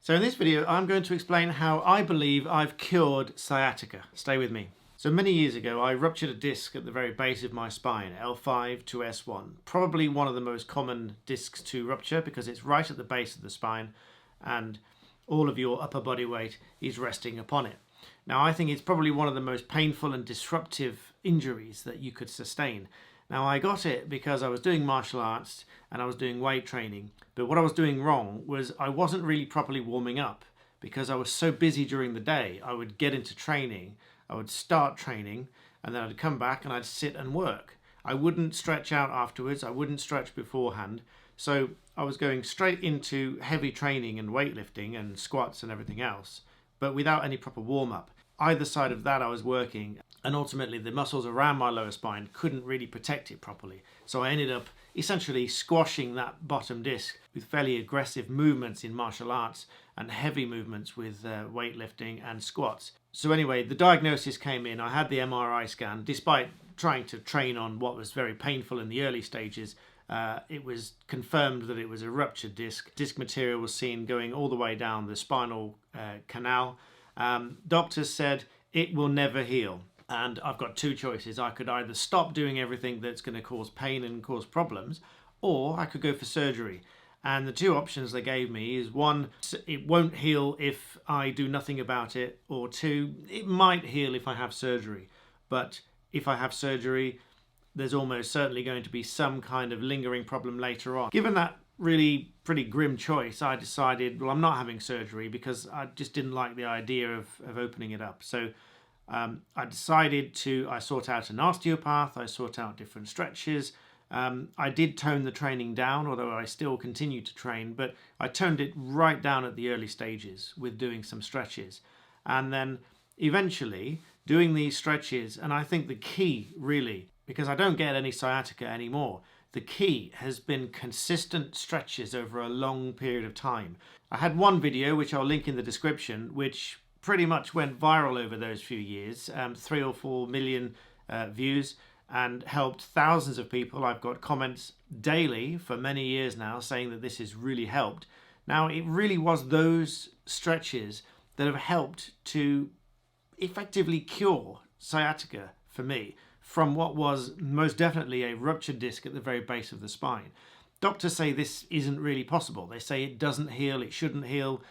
So in this video, I'm going to explain how I believe I've cured sciatica. Stay with me. So many years ago, I ruptured a disc at the very base of my spine, L5 to S1. Probably one of the most common discs to rupture because it's right at the base of the spine and all of your upper body weight is resting upon it. Now, I think it's probably one of the most painful and disruptive injuries that you could sustain. Now, I got it because I was doing martial arts and I was doing weight training, but what I was doing wrong was I wasn't really properly warming up because I was so busy during the day. I would get into training, I would start training, and then I'd come back and I'd sit and work. I wouldn't stretch out afterwards, I wouldn't stretch beforehand, so I was going straight into heavy training and weightlifting and squats and everything else, but without any proper warm-up. Either side of that I was working, and ultimately the muscles around my lower spine couldn't really protect it properly. So I ended up essentially squashing that bottom disc with fairly aggressive movements in martial arts and heavy movements with weightlifting and squats. So anyway, the diagnosis came in. I had the MRI scan. Despite trying to train on what was very painful in the early stages, it was confirmed that it was a ruptured disc. Disc material was seen going all the way down the spinal canal. Doctors said it will never heal. And I've got two choices. I could either stop doing everything that's going to cause pain and cause problems, or I could go for surgery. And the two options they gave me is one, it won't heal if I do nothing about it, or two, it might heal if I have surgery. But if I have surgery, there's almost certainly going to be some kind of lingering problem later on. Given that really pretty grim choice, I decided, well, I'm not having surgery because I just didn't like the idea of opening it up. So I decided I sought out an osteopath, I sought out different stretches. I did tone the training down, although I still continue to train, but I toned it right down at the early stages with doing some stretches. And then eventually doing these stretches, and I think the key really, because I don't get any sciatica anymore, the key has been consistent stretches over a long period of time. I had one video, which I'll link in the description, which pretty much went viral over those few years, 3 or 4 million views, and helped thousands of people. I've got comments daily for many years now saying that this has really helped. Now, it really was those stretches that have helped to effectively cure sciatica for me from what was most definitely a ruptured disc at the very base of the spine. Doctors say this isn't really possible. They say it doesn't heal, it shouldn't heal,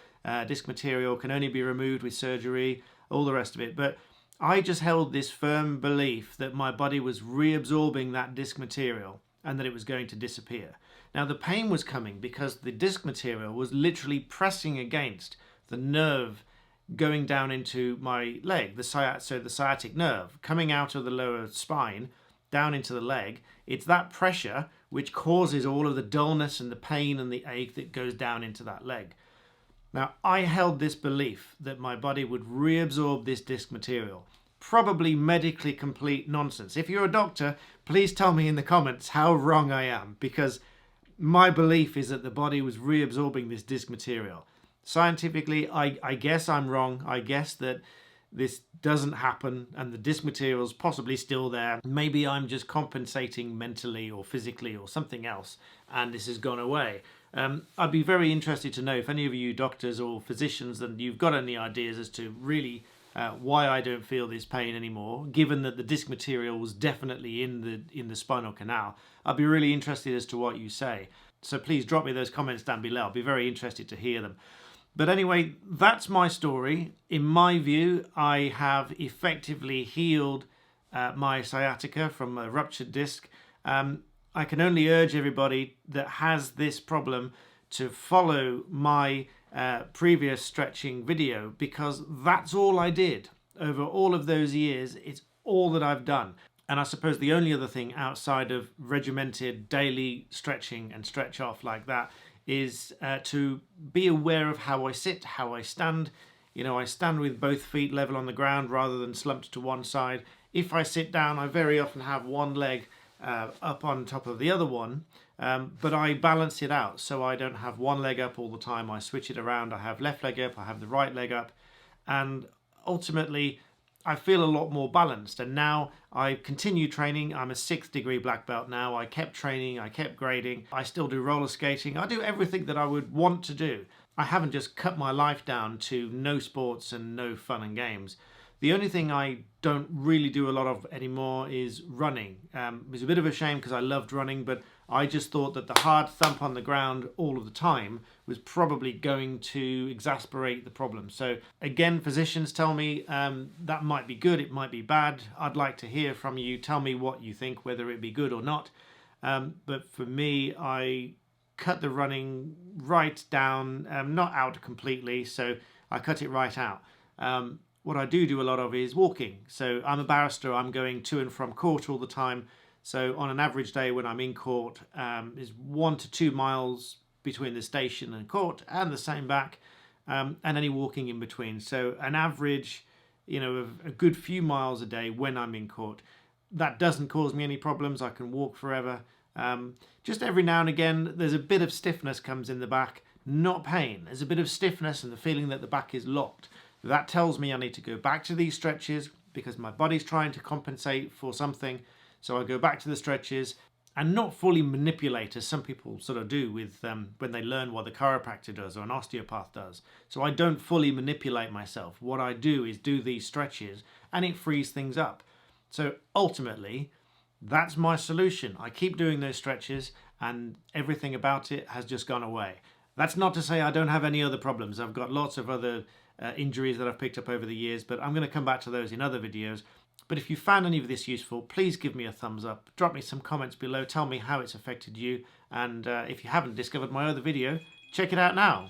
disc material can only be removed with surgery, all the rest of it. But I just held this firm belief that my body was reabsorbing that disc material and that it was going to disappear. Now, the pain was coming because the disc material was literally pressing against the nerve going down into my leg, the sciatic nerve coming out of the lower spine down into the leg. It's that pressure which causes all of the dullness and the pain and the ache that goes down into that leg. Now, I held this belief that my body would reabsorb this disc material. Probably medically complete nonsense. If you're a doctor, please tell me in the comments how wrong I am, because my belief is that the body was reabsorbing this disc material. Scientifically, I guess I'm wrong. I guess that this doesn't happen and the disc material is possibly still there. Maybe I'm just compensating mentally or physically or something else and this has gone away. I'd be very interested to know if any of you doctors or physicians and you've got any ideas as to really why I don't feel this pain anymore, given that the disc material was definitely in the spinal canal. I'd be really interested as to what you say. So please drop me those comments down below. I'll be very interested to hear them. But anyway, that's my story. In my view, I have effectively healed my sciatica from a ruptured disc. I can only urge everybody that has this problem to follow my previous stretching video, because that's all I did over all of those years. It's all that I've done. And I suppose the only other thing outside of regimented daily stretching and stretch off like that is to be aware of how I sit, how I stand. You know, I stand with both feet level on the ground rather than slumped to one side. If I sit down, I very often have one leg up on top of the other one, but I balance it out so I don't have one leg up all the time. I switch it around. I have left leg up, I have the right leg up, and ultimately I feel a lot more balanced. And now I continue training. I'm a 6th degree black belt now. I kept training, I kept grading. I still do roller skating. I do everything that I would want to do. I haven't just cut my life down to no sports and no fun and games. The only thing I don't really do a lot of anymore is running. It was a bit of a shame because I loved running, but I just thought that the hard thump on the ground all of the time was probably going to exasperate the problem. So again, physicians tell me that might be good, it might be bad. I'd like to hear from you. Tell me what you think, whether it be good or not. But for me, I cut the running right down, not out completely, so I cut it right out. What I do a lot of is walking. So I'm a barrister, I'm going to and from court all the time. So on an average day when I'm in court, is 1 to 2 miles between the station and court, and the same back, and any walking in between. So an average, of a good few miles a day when I'm in court. That doesn't cause me any problems. I can walk forever. Just every now and again, there's a bit of stiffness comes in the back, not pain. There's a bit of stiffness and the feeling that the back is locked. That tells me I need to go back to these stretches because my body's trying to compensate for something. So I go back to the stretches and not fully manipulate, as some people sort of do with when they learn what the chiropractor does or an osteopath does. So I don't fully manipulate myself. What I do is do these stretches and it frees things up. So ultimately, that's my solution. I keep doing those stretches and everything about it has just gone away. That's not to say I don't have any other problems. I've got lots of other injuries that I've picked up over the years, but I'm going to come back to those in other videos. But if you found any of this useful, please give me a thumbs up. Drop me some comments below. Tell me how it's affected you. And if you haven't discovered my other video, check it out now.